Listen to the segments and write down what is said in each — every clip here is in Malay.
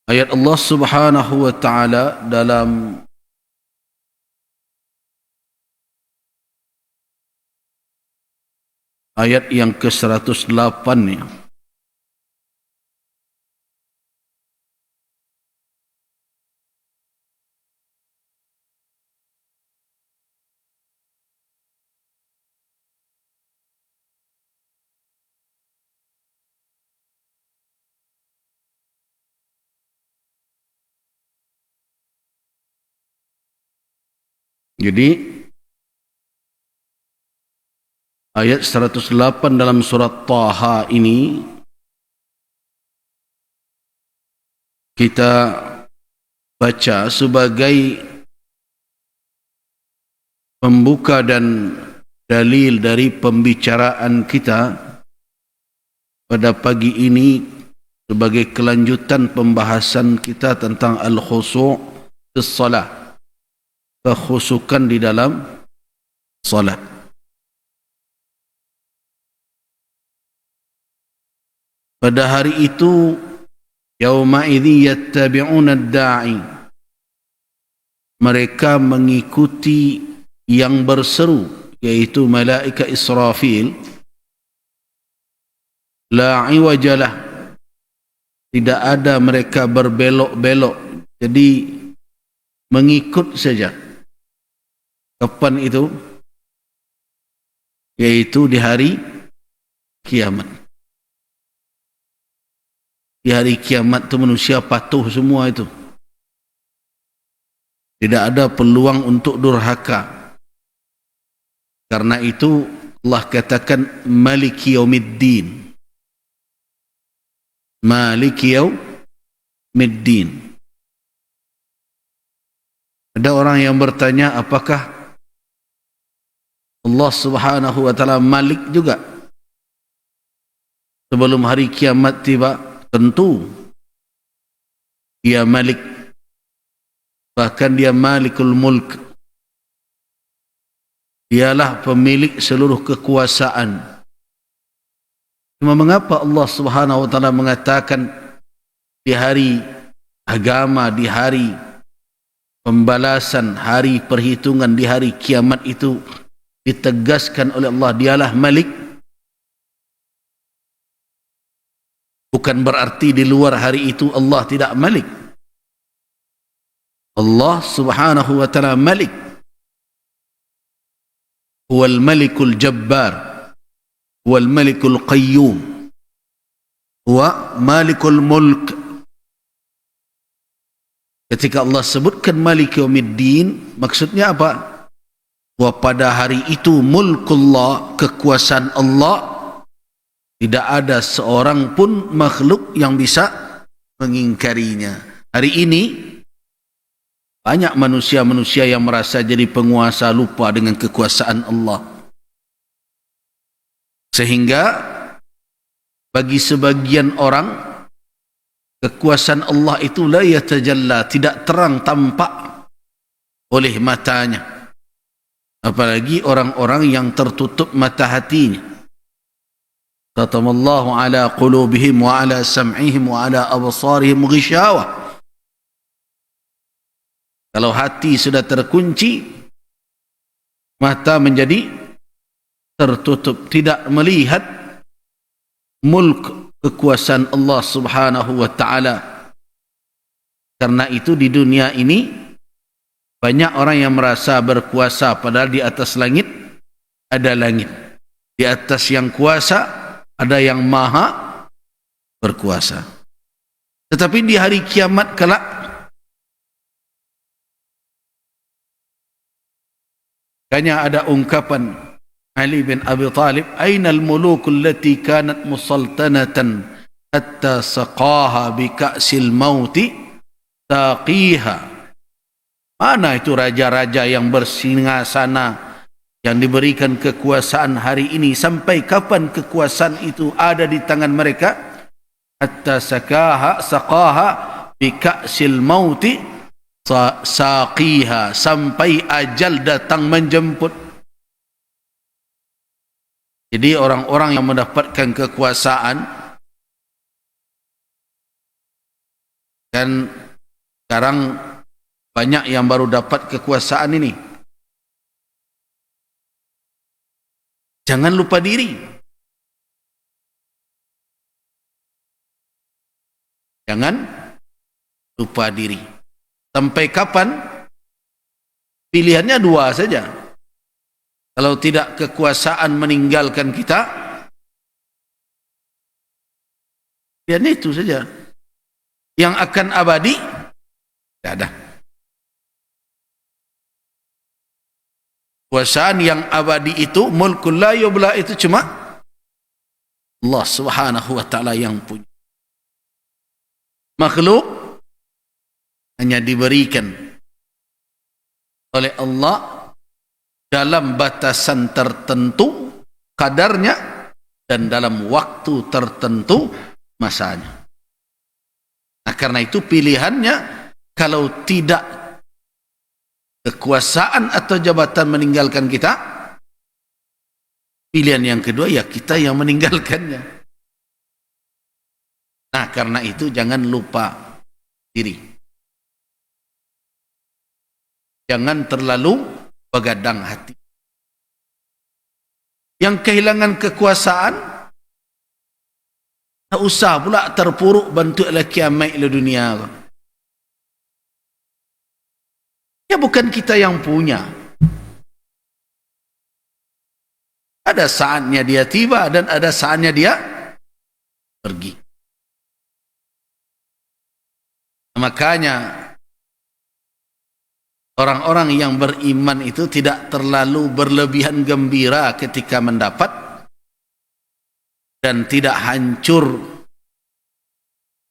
Ayat Allah Subhanahu wa taala dalam ayat yang ke-108 ni. Jadi ayat 108 dalam surat Taha ini kita baca sebagai pembuka dan dalil dari pembicaraan kita pada pagi ini sebagai kelanjutan pembahasan kita tentang al-khushu' fi shalah, kekhusukan di dalam salat. Pada hari itu yauma idzi yattabi'una ad-da'i, mereka mengikuti yang berseru, yaitu malaikat Israfil. La iwajalah, tidak ada mereka berbelok-belok, jadi mengikut saja. Kapan itu? Yaitu di hari kiamat. Di hari kiamat itu manusia patuh semua itu. Tidak ada peluang untuk durhaka. Karena itu Allah katakan Maliki Yaumiddin. Maliki Yaumiddin. Ada orang yang bertanya, apakah Allah Subhanahu wa taala Malik juga sebelum hari kiamat tiba? Tentu dia Malik, bahkan dia Malikul Mulk, dialah pemilik seluruh kekuasaan. Cuma mengapa Allah Subhanahu wa taala mengatakan di hari agama, di hari pembalasan, hari perhitungan, di hari kiamat itu ditegaskan oleh Allah dialah Malik? Bukan berarti di luar hari itu Allah tidak Malik. Allah Subhanahu wa taala Malik. Huwal Malikul Jabbar, huwal Malikul Qayyum, huwa Malikul Mulk. Ketika Allah sebutkan Malik Yaumiddin, maksudnya apa? Bahwa pada hari itu mulkullah, kekuasaan Allah, tidak ada seorang pun makhluk yang bisa mengingkarinya. Hari ini banyak manusia-manusia yang merasa jadi penguasa, lupa dengan kekuasaan Allah. Sehingga bagi sebagian orang kekuasaan Allah itu la yatajalla, tidak terang tampak oleh matanya. Apalagi orang-orang yang tertutup mata hatinya. Khatamallahu ala qulubihim wa ala sam'ihim wa ala absarihim ghishawah. Kalau hati sudah terkunci, mata menjadi tertutup, tidak melihat mulk, kekuasaan Allah Subhanahu wa taala. Karena itu di dunia ini banyak orang yang merasa berkuasa, padahal di atas langit ada langit. Di atas yang kuasa ada yang maha berkuasa. Tetapi di hari kiamat kelak, hanya ada ungkapan Ali bin Abi Talib, "Ainal mulukul lati kanat musaltanatan hatta saqaha bi ka'sil mauti taqiha." Mana itu raja-raja yang bersinggasana, yang diberikan kekuasaan hari ini? Sampai kapan kekuasaan itu ada di tangan mereka? Hatta saqaha bi ka'sil mauti saqiha, sampai ajal datang menjemput. Jadi orang-orang yang mendapatkan kekuasaan Kan sekarang banyak yang baru dapat kekuasaan ini. Jangan lupa diri. Jangan lupa diri. Sampai kapan? Pilihannya dua saja. Kalau tidak kekuasaan meninggalkan kita, pilihan itu saja. Yang akan abadi, tidak ada. Kekuasaan yang abadi itu, mulkul la yubla, itu cuma Allah Subhanahu wa ta'ala yang punya. Makhluk hanya diberikan oleh Allah dalam batasan tertentu kadarnya dan dalam waktu tertentu masanya. Nah, karena itu pilihannya, kalau tidak kekuasaan atau jabatan meninggalkan kita, pilihan yang kedua ya kita yang meninggalkannya. Nah, karena itu jangan lupa diri. Jangan terlalu begadang hati. Yang kehilangan kekuasaan, tak usah pula terpuruk bentuklah kiamat di dunia. Ya bukan kita yang punya. Ada saatnya dia tiba dan ada saatnya dia pergi. Makanya orang-orang yang beriman itu tidak terlalu berlebihan gembira ketika mendapat, dan tidak hancur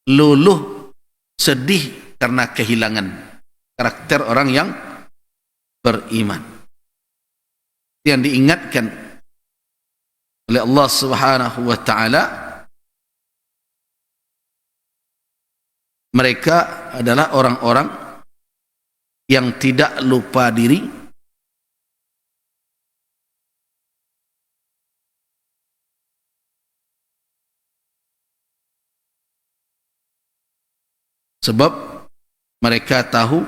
luluh sedih karena kehilangan. Karakter orang yang beriman yang diingatkan oleh Allah Subhanahu wa ta'ala, mereka adalah orang-orang yang tidak lupa diri, sebab mereka tahu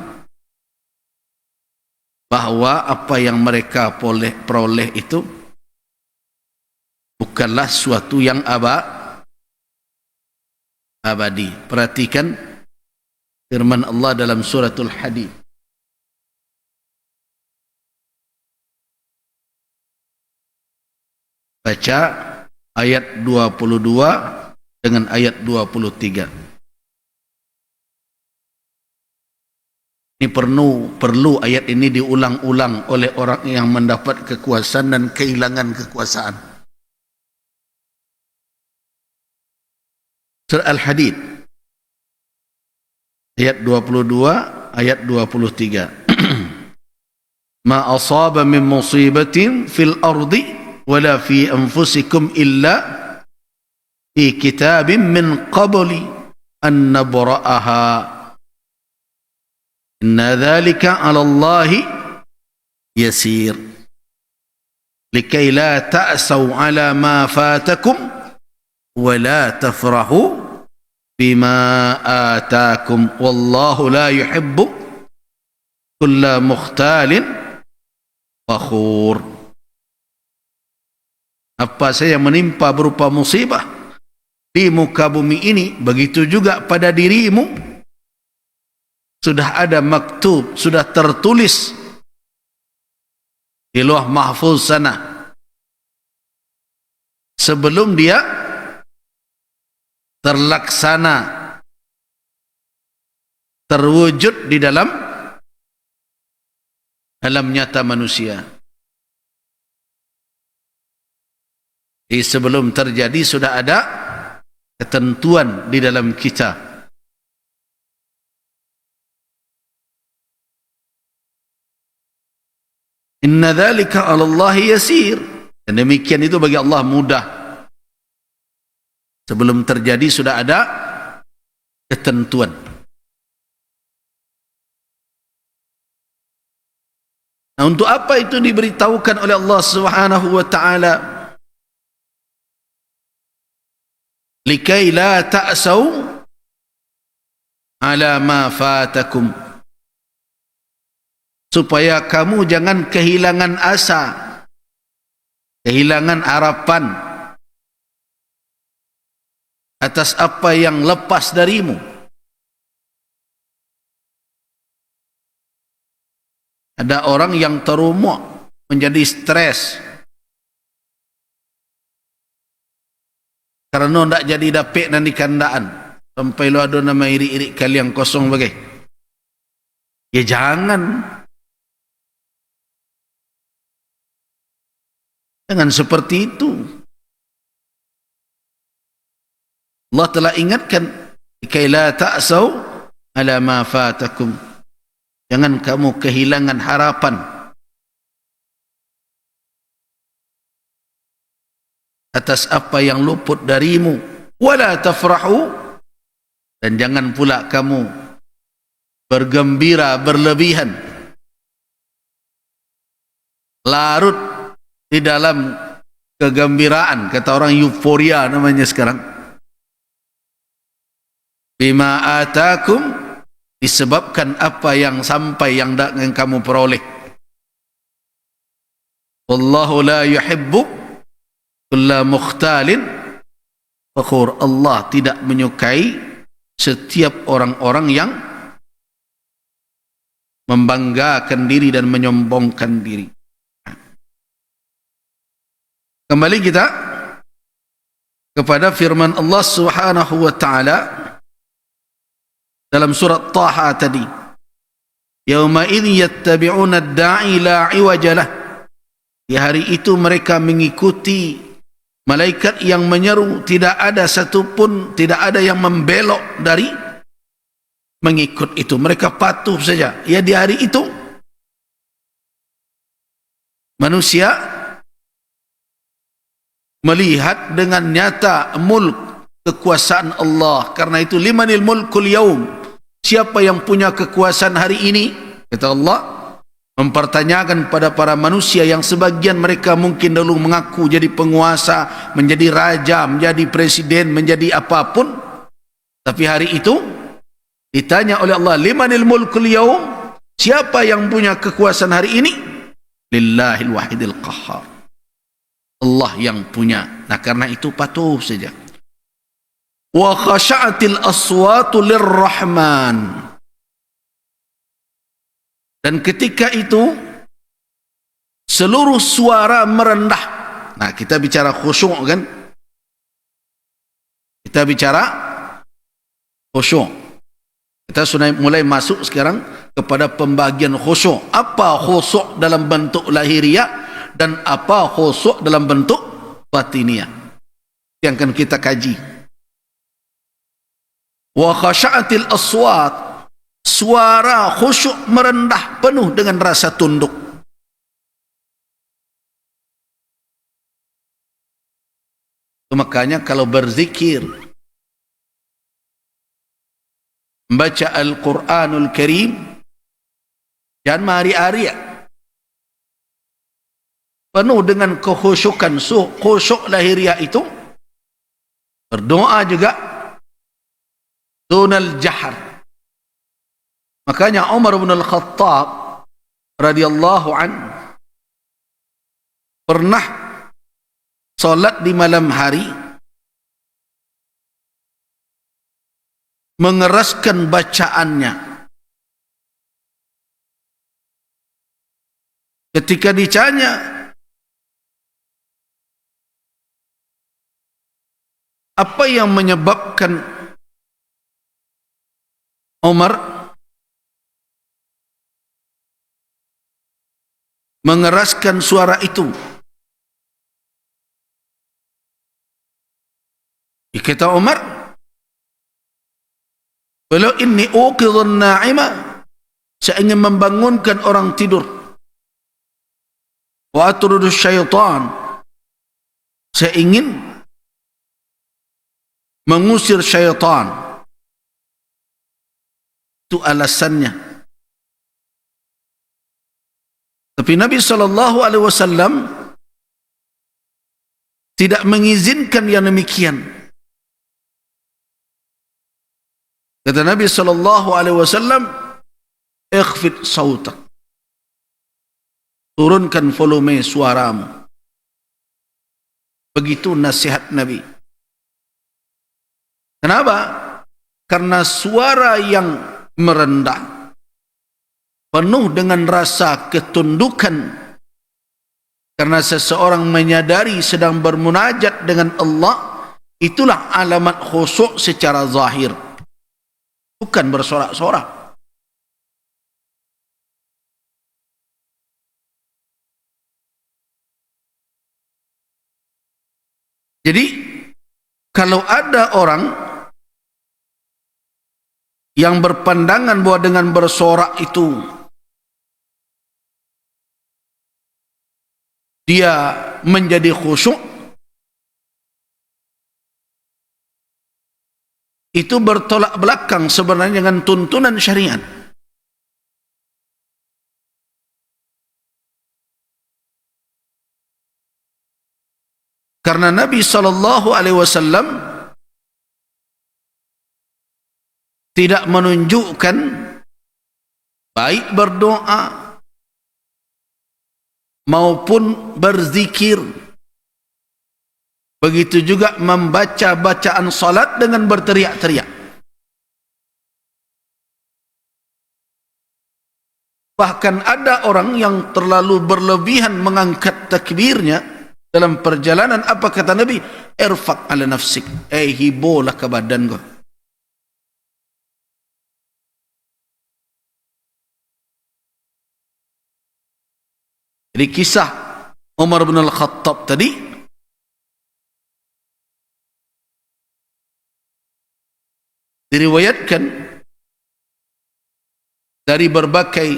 bahwa apa yang mereka peroleh itu bukanlah suatu yang abadi. Perhatikan firman Allah dalam suratul Hadid. Baca ayat 22 dengan ayat 23. Ini perlu ayat ini diulang-ulang oleh orang yang mendapat kekuasaan dan kehilangan kekuasaan. Surah Al-Hadid ayat 22, ayat 23. Ma asaba min musibatin fil ardi wala fi anfusikum illa fi kitabin min qabli an nabra'aha. Inna dhalika 'ala Allahi yasir. Likai la ta'saw 'ala ma fatakum wa la tafrahu bima atakum wallahu la yuhibbu kulla mukhtalin fakhur. Apa saja yang menimpa berupa musibah di muka bumi ini, begitu juga pada dirimu, sudah ada maktub, sudah tertulis di Lauh Mahfuz sana sebelum dia terlaksana, terwujud di dalam alam nyata manusia. Jadi sebelum terjadi sudah ada ketentuan di dalam kita. Inna dhalika 'ala Allahi yasir. Dan demikian itu bagi Allah mudah. Sebelum terjadi sudah ada ketentuan. Nah, untuk apa itu diberitahukan oleh Allah Subhanahu wa ta'ala? Likai la ta'saw ala ma fatakum, supaya kamu jangan kehilangan asa, kehilangan harapan atas apa yang lepas darimu. Ada orang yang terumuk, menjadi stres karena tak jadi dapik dan di kandaan, sampai lu ada nama iri-iri kali yang kosong bagai. Ya jangan seperti itu. Allah telah ingatkan, kai la ta'sau ala ma fatakum, jangan kamu kehilangan harapan atas apa yang luput darimu. Wala tafrahu, dan jangan pula kamu bergembira berlebihan, larut di dalam kegembiraan, kata orang euforia namanya sekarang. Bima atakum, disebabkan apa yang sampai yang kamu peroleh. Wallahu la yuhibbu kulla mukhtalin fakhur, Allah tidak menyukai setiap orang-orang yang membanggakan diri dan menyombongkan diri. Kembali kita kepada firman Allah Subhanahu wa taala dalam surat Taha tadi, yauma idz yattabi'una ad-da'i la iwaja lah, di hari itu mereka mengikuti malaikat yang menyeru, tidak ada satupun, tidak ada yang membelok dari mengikut itu, mereka patuh saja. Ya, di hari itu manusia melihat dengan nyata mulk, kekuasaan Allah. Karena itu limanil mulkul yaum, siapa yang punya kekuasaan hari ini, kata Allah, mempertanyakan pada para manusia yang sebagian mereka mungkin dulu mengaku jadi penguasa, menjadi raja, menjadi presiden, menjadi apapun, tapi hari itu ditanya oleh Allah, limanil mulkul yaum, siapa yang punya kekuasaan hari ini? Lillahil wahidil qahhar, Allah yang punya. Nah, karena itu patuh saja. Wa khasha'atil aswatu lirrahman, dan ketika itu seluruh suara merendah. Nah, kita bicara khusyuk kan, kita bicara khusyuk, kita sudah mulai masuk sekarang kepada pembagian khusyuk. Apa khusyuk dalam bentuk lahiriah dan apa khusyuk dalam bentuk batiniah, yang akan kita kaji. Wa khasha'atil aswat, suara khusyuk merendah penuh dengan rasa tunduk. Makanya kalau berzikir, membaca Al-Quranul Karim, jangan mari-ari, penuh dengan kekhusyukan. Khusyuk lahiriah itu berdoa juga dunal jahar. Makanya Umar bin Al-Khattab radhiyallahu anhu pernah solat di malam hari, mengeraskan bacaannya. Ketika ditanya, apa yang menyebabkan Umar mengeraskan suara itu, kata Umar, "Walau inni uqidhun na'ima," saya ingin membangunkan orang tidur, "wa atrudu syaitan," saya ingin mengusir syaitan. Itu alasannya. Tapi Nabi SAW tidak mengizinkan yang demikian. Kata Nabi SAW, ikhfid sautak, turunkan volume suaramu. Begitu nasihat Nabi. Kenapa? Karena suara yang merendah, penuh dengan rasa ketundukan, karena seseorang menyadari sedang bermunajat dengan Allah, itulah alamat khusyuk secara zahir, bukan bersorak-sorak. Jadi kalau ada orang yang berpandangan bahwa dengan bersorak itu dia menjadi khusyuk, itu bertolak belakang sebenarnya dengan tuntunan syariat. Karena Nabi SAW tidak menunjukkan baik berdoa maupun berzikir, begitu juga membaca bacaan salat dengan berteriak-teriak. Bahkan ada orang yang terlalu berlebihan mengangkat takbirnya dalam perjalanan. Apa kata Nabi? Irfaq ala nafsik, hibolah ke badan kau. Jadi kisah Umar bin Al-Khattab tadi diriwayatkan dari berbagai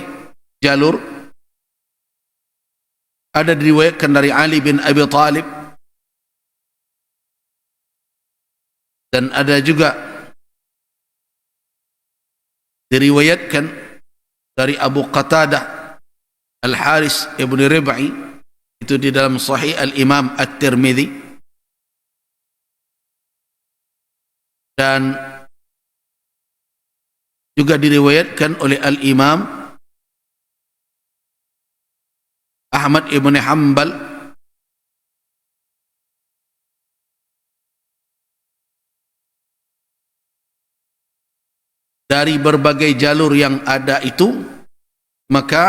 jalur. Ada diriwayatkan dari Ali bin Abi Thalib, dan ada juga diriwayatkan dari Abu Qatadah Al-Haris ibn Rib'i, itu di dalam Sahih Al-Imam At-Tirmidzi, dan juga diriwayatkan oleh Al-Imam Ahmad ibn Hanbal dari berbagai jalur yang ada itu. Maka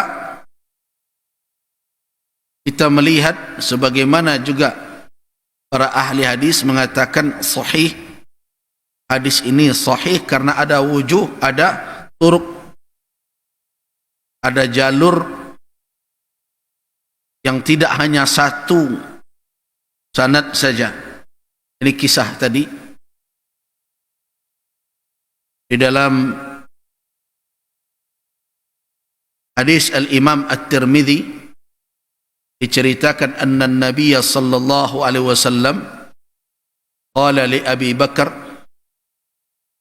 kita melihat sebagaimana juga para ahli hadis mengatakan sahih. Hadis ini sahih karena ada wujuh, ada turuk, ada jalur yang tidak hanya satu sanad saja. Ini kisah tadi di dalam hadis Al-Imam At-Tirmidzi diceritakan anna Nabi sallallahu alaihi wasallam qala li Abi Bakar,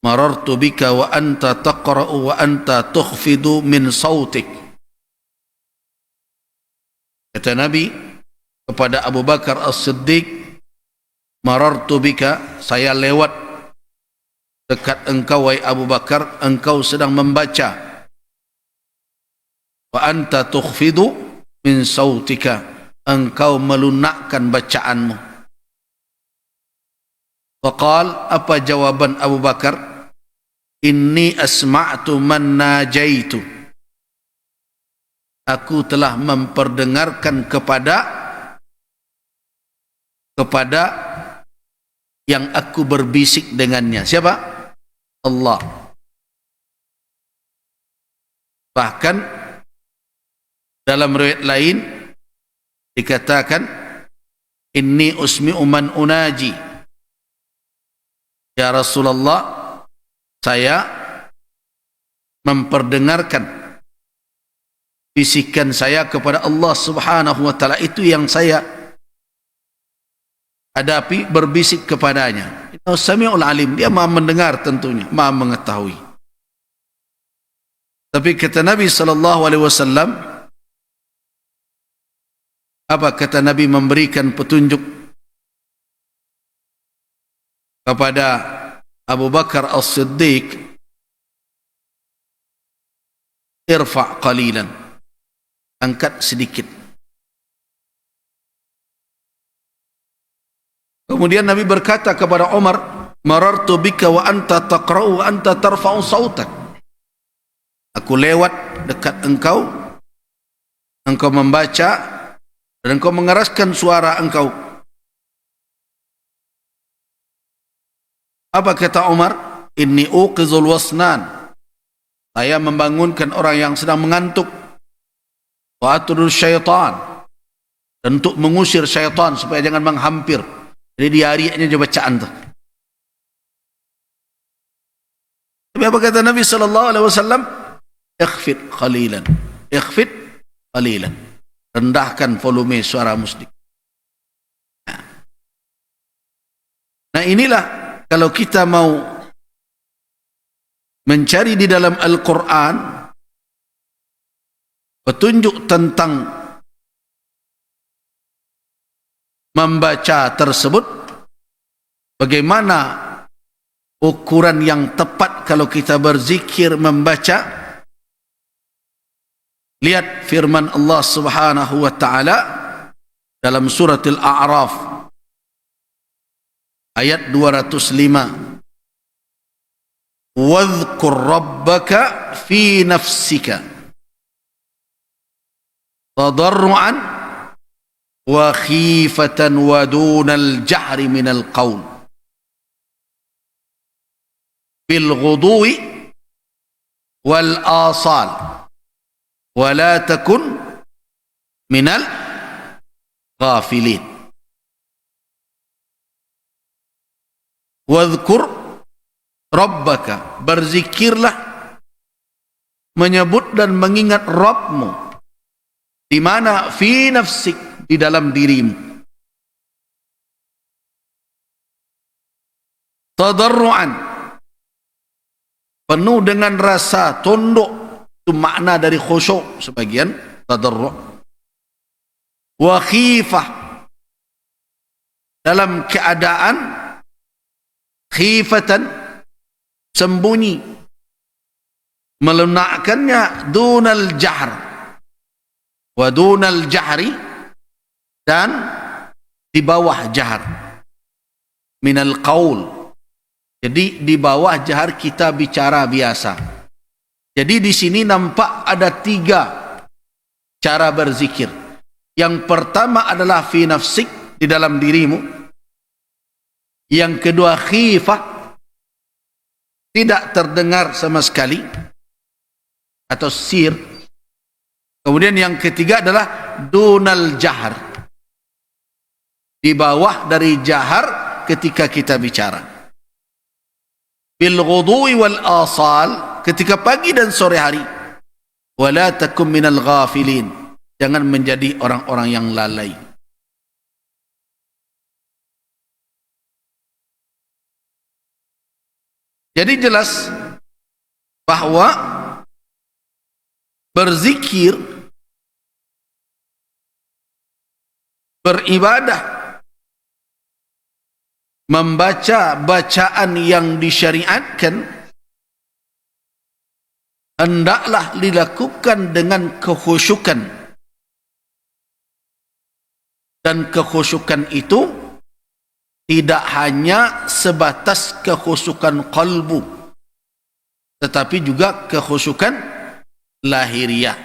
marartu bika wa anta taqra'u wa anta tukhfidu min sautik. Kata Nabi kepada Abu Bakar As-Siddiq, marartu bika, saya lewat dekat engkau wahai Abu Bakar, engkau sedang membaca, wa anta tukhfidu min sautika, engkau melunakkan bacaanmu. Faqal, apa jawaban Abu Bakar? Inni asma'tu man najaitu, aku telah memperdengarkan kepada yang aku berbisik dengannya. Siapa? Allah. Bahkan dalam riwayat lain dikatakan, inni usmi'u man unaji, ya Rasulullah, saya memperdengarkan bisikan saya kepada Allah Subhanahu wa taala, itu yang saya hadapi, berbisik kepadanya. Innahu samiul alim, dia Maha mendengar, tentunya Maha mengetahui. Tapi kata Nabi sallallahu alaihi wasallam, apa kata Nabi? Memberikan petunjuk kepada Abu Bakar As-Siddiq irfa' qalilan, angkat sedikit. Kemudian Nabi berkata kepada Umar, marartu bika wa anta taqra'u wa anta tarfa'u sautak. Aku lewat dekat engkau, engkau membaca dan engkau mengeraskan suara engkau. Apa kata Umar? Inni uqizul wasnan, saya membangunkan orang yang sedang mengantuk. Wa atrul syaitan, dan untuk mengusir syaitan supaya jangan menghampir. Jadi diariaknya je bacaan tu. Tapi apa kata Nabi SAW? Ikhfid qalilan, ikhfid qalilan, rendahkan volume suara muslim. Nah inilah kalau kita mau mencari di dalam Al-Quran petunjuk tentang membaca tersebut, bagaimana ukuran yang tepat kalau kita berzikir membaca. Lihat firman Allah Subhanahu wa taala dalam surat Al-A'raf ayat 205. Wadhkur rabbaka fi nafsika tadarruan wa khifatan wa dunal jahri minal qawl bil ghudwi wal asal wa la takun minal ghafilin. Wadhkur rabbaka, berzikirlah, menyebut dan mengingat Rabbmu. Di mana? Fi nafsik, di dalam dirimu. Tadarruan, penuh dengan rasa tunduk. Itu makna dari khusyuk sebagian, tadarru'. Wa khifah, dalam keadaan khifatan, sembunyi, melunakkannya, dunal jahr, wa dunal jahri, dan di bawah jahar, minal qaul, jadi di bawah jahar kita bicara biasa. Jadi di sini nampak ada 3 cara berzikir. Yang pertama adalah fi nafsik, di dalam dirimu. Yang kedua khifah, tidak terdengar sama sekali, atau sir. Kemudian yang ketiga adalah dunal jahar, di bawah dari jahar ketika kita bicara. Bil ghudwi wal asal, ketika pagi dan sore hari. Wala takum minal ghafilin, jangan menjadi orang-orang yang lalai. Jadi jelas bahwa berzikir, beribadah, membaca bacaan yang disyariatkan hendaklah dilakukan dengan kekhusyukan, dan kekhusyukan itu tidak hanya sebatas kekhusyukan qalbu, tetapi juga kekhusyukan lahiriah.